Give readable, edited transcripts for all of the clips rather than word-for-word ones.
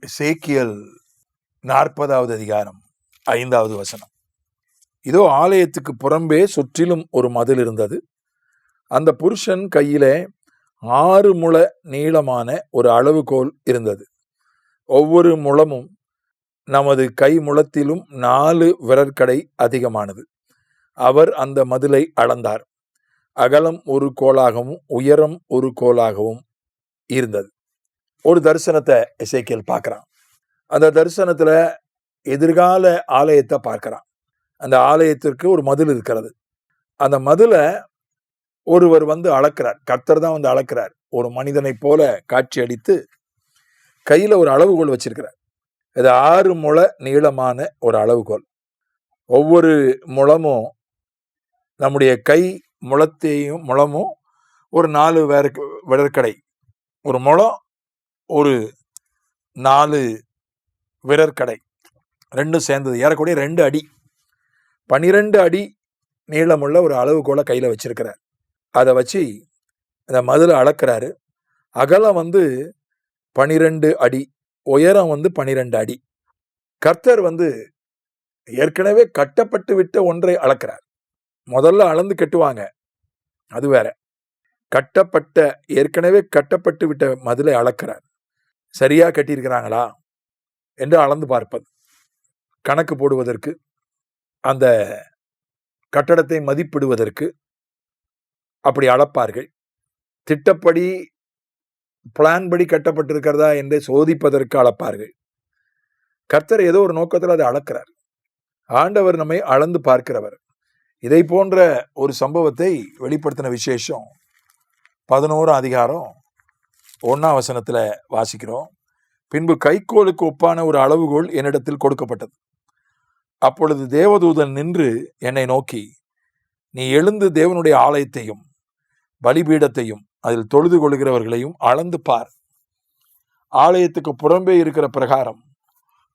எசேக்கியேல் 40வது அதிகாரம் 5வது வசனம். இதோ ஆலயத்துக்கு புறம்பே சுற்றிலும் ஒரு மதில் இருந்தது. அந்த புருஷன் கையிலே 6 முழ நீளமான ஒரு அளவுகோல் இருந்தது. ஒவ்வொரு முழமும் நமது கை முழத்திலும் 4 விரற்கடை அதிகமானது. அவர் அந்த மதிலை அளந்தார். அகலம் ஒரு கோலாகவும் உயரம் ஒரு கோலாகவும் இருந்தது. ஒரு தரிசனத்தை எசேக்கியேல் பார்க்குறான். அந்த தரிசனத்தில் எதிர்கால ஆலயத்தை பார்க்குறான். அந்த ஆலயத்திற்கு ஒரு மதில் இருக்கிறது. அந்த மதிலை ஒருவர் வந்து அளக்கிறார். கர்த்தர் தான் வந்து அளக்கிறார். ஒரு மனிதனை போல காட்சி அளித்து கையில் ஒரு அளவுகோல் வச்சிருக்கிறார். இது 6 முழ நீளமான ஒரு அளவுகோல். ஒவ்வொரு முழமும் நம்முடைய கை முழமும் ஒரு 4 விரற்கடை. ஒரு முழம் ஒரு 4 விரற்கடை ரெண்டும் சேர்ந்தது ஏறக்கூடிய 2 அடி. 12 அடி நீளமுள்ள ஒரு அளவுகோலை கையில் வச்சிருக்கிறார். அதை வச்சு அந்த மதிலை அளக்கிறாரு. அகலம் வந்து 12 அடி, உயரம் வந்து 12 அடி. கர்த்தர் வந்து ஏற்கனவே கட்டப்பட்டு விட்ட ஒன்றை அளக்கிறார். முதல்ல அளந்து கட்டுவாங்க, அது வேற. ஏற்கனவே கட்டப்பட்டு விட்ட மதிலை அளக்கிறார். சரியா கட்டியிருக்கிறாங்களா என்று அளந்து பார்ப்பது, கணக்கு போடுவதற்கு, அந்த கட்டடத்தை மதிப்பிடுவதற்கு அப்படி அளப்பார்கள். திட்டப்படி பிளான் படி கட்டப்பட்டிருக்கிறதா என்று சோதிப்பதற்கு அளப்பார்கள். கர்த்தர் ஏதோ ஒரு நோக்கத்தில் அதை அளக்கிறார். ஆண்டவர் நம்மை அளந்து பார்க்கிறவர். இதை போன்ற ஒரு சம்பவத்தை வெளிப்படுத்தின விசேஷம் 11 அதிகாரம் 1 வசனத்தில் வாசிக்கிறோம். பின்பு கைக்கோலுக்கு ஒப்பான ஒரு அளவுகோல் என்னிடத்தில் கொடுக்கப்பட்டது. அப்பொழுது தேவதூதன் நின்று என்னை நோக்கி, நீ எழுந்து தேவனுடைய ஆலயத்தையும் பலிபீடத்தையும் அதில் தொழுது கொள்கிறவர்களையும் அளந்து பார். ஆலயத்துக்கு புறம்பே இருக்கிற பிரகாரம்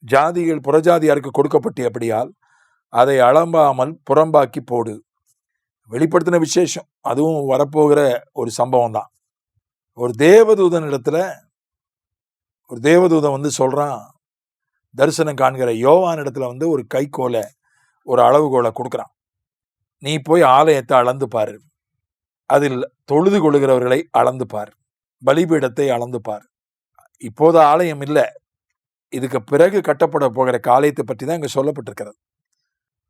ஜாதிகள் புறஜாதியாருக்கு கொடுக்கப்பட்டபடியால் அதை அளம்பாமல் புறம்பாக்கி போடு. வெளிப்படுத்தின விசேஷம், அதுவும் வரப்போகிற ஒரு சம்பவம் தான். ஒரு தேவதூதன் வந்து சொல்றான், தரிசனம் காண்கிற யோவான் இடத்துல வந்து ஒரு கைக்கோலை, ஒரு அளவுகோலை கொடுக்குறான். நீ போய் ஆலயத்தை அளந்து பாரு, அதில் தொழுது கொள்கிறவர்களை அளந்து பார், பலிபீடத்தை அளந்து பார். இப்போது ஆலயம் இல்லை, இதுக்கு பிறகு கட்டப்பட போகிற ஆலயத்தை பற்றி தான் இங்க சொல்லப்பட்டிருக்கிறது.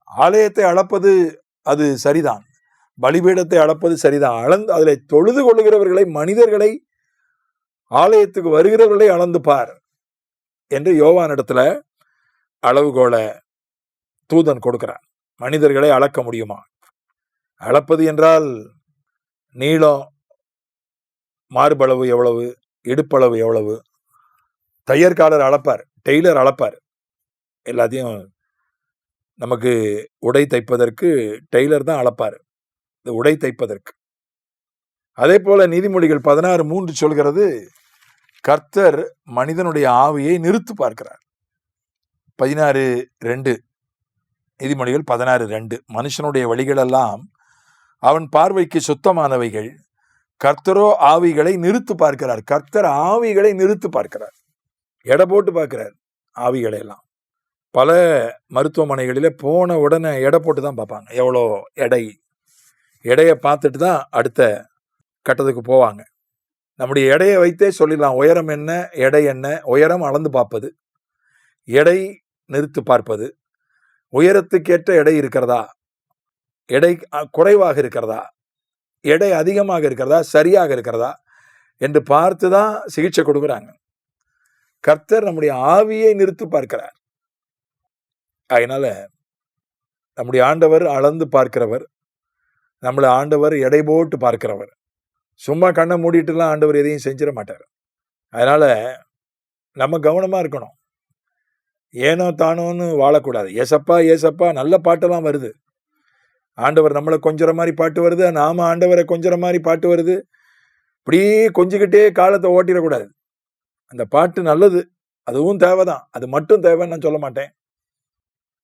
ஆலயத்தை அளப்பது அது சரிதான், பலிபீடத்தை அளப்பது சரிதான். அதில் தொழுது கொள்கிறவர்களை, மனிதர்களை, ஆலயத்துக்கு வருகிறவர்களை அளந்து பார் என்று யோவான் இடத்துல அளவுகோலை தூதன் கொடுக்கிறான். மனிதர்களை அளக்க முடியுமா? அளப்பது என்றால் நீளம், மார்பளவு எவ்வளவு, இடுப்பளவு எவ்வளவு, தையற்காரர் அளப்பார், டெய்லர் அளப்பார். எல்லாத்தையும் நமக்கு உடை தைப்பதற்கு டெய்லர் தான் அளப்பார், இந்த உடை தைப்பதற்கு. அதே போல நீதிமொழிகள் 16:3 சொல்கிறது, கர்த்தர் மனிதனுடைய ஆவியை நிறுத்து பார்க்கிறார். 16:2 நீதிமொழிகள் 16:2 மனுஷனுடைய வழிகளெல்லாம் அவன் பார்வைக்கு சுத்தமானவைகள், கர்த்தரோ ஆவிகளை நிறுத்து பார்க்கிறார். கர்த்தர் ஆவிகளை நிறுத்து பார்க்கிறார், எடை போட்டு பார்க்கிறார் ஆவிகளை எல்லாம். பல மருத்துவமனைகளில் போன உடனே எடை போட்டு தான் பார்ப்பாங்க, எவ்வளோ எடையை பார்த்துட்டு தான் அடுத்த கட்டத்துக்கு போவாங்க. நம்முடைய எடையை வைத்தே சொல்லிடலாம், உயரம் என்ன, எடை என்ன. உயரம் அளந்து பார்ப்பது, எடை நிறுத்து பார்ப்பது, உயரத்துக்கேற்ற எடை இருக்கிறதா, எடை குறைவாக இருக்கிறதா, எடை அதிகமாக இருக்கிறதா, சரியாக இருக்கிறதா என்று பார்த்து தான் சிகிச்சை கொடுக்குறாங்க. கர்த்தர் நம்முடைய ஆவியை நிறுத்து பார்க்கிறார். அதனால நம்முடைய ஆண்டவர் அளந்து பார்க்கிறவர், நம்மளை ஆண்டவர் எடை போட்டு பார்க்கிறவர். சும்மா கண்ணை மூடிட்டுலாம் ஆண்டவர் எதையும் செஞ்சிட மாட்டார். அதனால நம்ம கவனமா இருக்கணும், ஏனோ தானோன்னு வாழக்கூடாது. ஏசப்பா ஏசப்பா நல்ல பாட்டெல்லாம் வருது, ஆண்டவர் நம்மளை கொஞ்சற மாதிரி பாட்டு வருது, நாம ஆண்டவரை கொஞ்சற மாதிரி பாட்டு வருது. இப்படியே கொஞ்சிக்கிட்டே காலத்தை ஓட்டிடக்கூடாது. அந்த பாட்டு நல்லது, அதுவும் தேவைதான், அது மட்டும் தேவைன்னு நான் சொல்ல மாட்டேன்.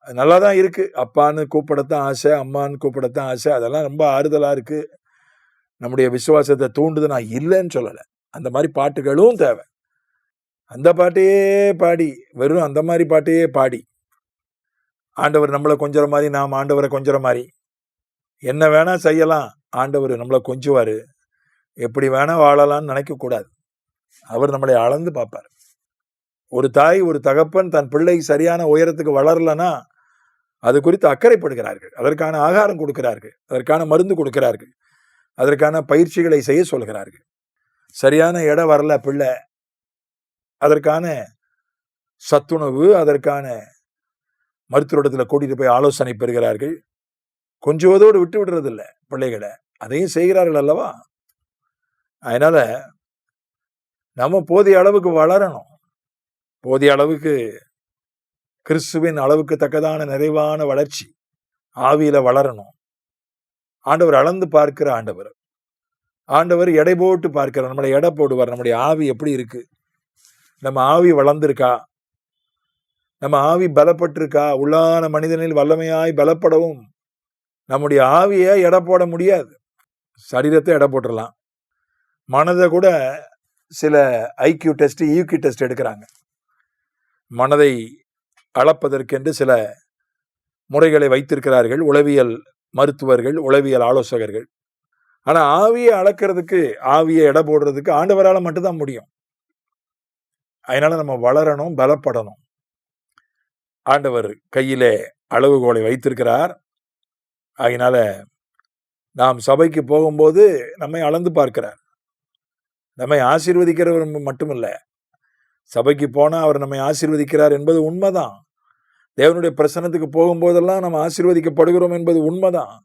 அது நல்லா தான் இருக்கு. அப்பான்னு கூப்பிடத்தான் ஆசை, அம்மான்னு கூப்பிடத்தான் ஆசை, அதெல்லாம் ரொம்ப ஆறுதலா இருக்கு, நம்முடைய விசுவாசத்தை தூண்டுது, நான் இல்லைன்னு சொல்லலை. அந்த மாதிரி பாட்டுகளும் தேவை. அந்த பாட்டையே பாடி, வெறும் அந்த மாதிரி பாட்டையே பாடி, ஆண்டவர் நம்மளை கொஞ்சற மாதிரி, நாம் ஆண்டவரை கொஞ்சற மாதிரி, என்ன வேணா செய்யலாம், ஆண்டவர் நம்மளை கொஞ்சுவாரு, எப்படி வேணா வாழலாம்னு நினைக்கக்கூடாது. அவர் நம்மளை அளந்து பார்ப்பார். ஒரு தாய், ஒரு தகப்பன் தன் பிள்ளை சரியான உயரத்துக்கு வளரலன்னா அது குறித்து அக்கறைப்படுகிறார்கள், அதற்கான ஆகாரம் கொடுக்கிறார்கள், அதற்கான மருந்து கொடுக்கிறார்கள், அதற்கான பயிற்சிகளை செய்ய சொல்கிறார்கள். சரியான இடம் வரல பிள்ளை, அதற்கான சத்துணவு, அதற்கான மருத்துவத்தில் கூட்டிட்டு போய் ஆலோசனை பெறுகிறார்கள். கொஞ்சுவதோடு விட்டு விடுறதில்லை பிள்ளைகளை, அதையும் செய்கிறார்கள் அல்லவா. அதனால நம்ம போதிய அளவுக்கு வளரணும், போதிய அளவுக்கு கிறிஸ்துவின் அளவுக்கு தக்கதான நிறைவான வளர்ச்சி ஆவியில வளரணும். ஆண்டவர் அளந்து பார்க்கிற ஆண்டவர், ஆண்டவர் எடை போட்டு பார்க்கிறார், நம்மளை எடை போடுவார். நம்முடைய ஆவி எப்படி இருக்கு, நம்ம ஆவி வளர்ந்திருக்கா, நம்ம ஆவி பலப்பட்டிருக்கா. உள்ளான மனிதனில் வல்லமையாய் பலப்படவும் நம்முடைய ஆவியை எடை போட முடியாது. சரீரத்தை எடை போட்டுடலாம், மனதை கூட சில ஐக்யூ டெஸ்ட், ஈக்யூ டெஸ்ட் எடுக்கிறாங்க. மனதை அளப்பதற்கென்று சில முறைகளை வைத்திருக்கிறார்கள் உளவியல் மருத்துவர்கள், உளவியல் ஆலோசகர்கள். ஆனா ஆவியை அளக்கிறதுக்கு, ஆவியை எடை போடுறதுக்கு ஆண்டவரால் மட்டும்தான் முடியும். அதனால நம்ம வளரணும், பலப்படணும். ஆண்டவர் கையிலே அளவுகோலை வைத்திருக்கிறார். அதனால நாம் சபைக்கு போகும்போது நம்மை அளந்து பார்க்கிறார். நம்மை ஆசீர்வதிக்கிறவர் மட்டுமல்ல, சபைக்கு போனா அவர் நம்மை ஆசீர்வதிக்கிறார் என்பது உண்மைதான். தேவனுடைய பிரசன்னத்துக்கு போகும்போதெல்லாம் நம்ம ஆசீர்வதிக்கப்படுகிறோம் என்பது உண்மைதான்.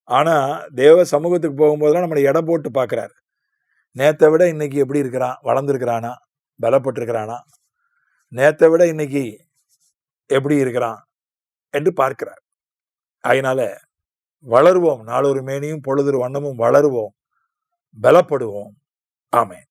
ஆனா தேவ சமூகத்துக்கு போகும்போதெல்லாம் நம்மளை எடை போட்டு பார்க்கிறார். நேத்தை விட இன்னைக்கு எப்படி இருக்கிறான், வளர்ந்துருக்கிறானா, பலப்பட்டிருக்கிறானா, நேத்தை விட இன்னைக்கு எப்படி இருக்கிறான் என்று பார்க்கிறார். அதனால வளருவோம், நாளொரு மேனியும் பொழுதொரு வண்ணமும் வளருவோம், பலப்படுவோம். ஆமென்.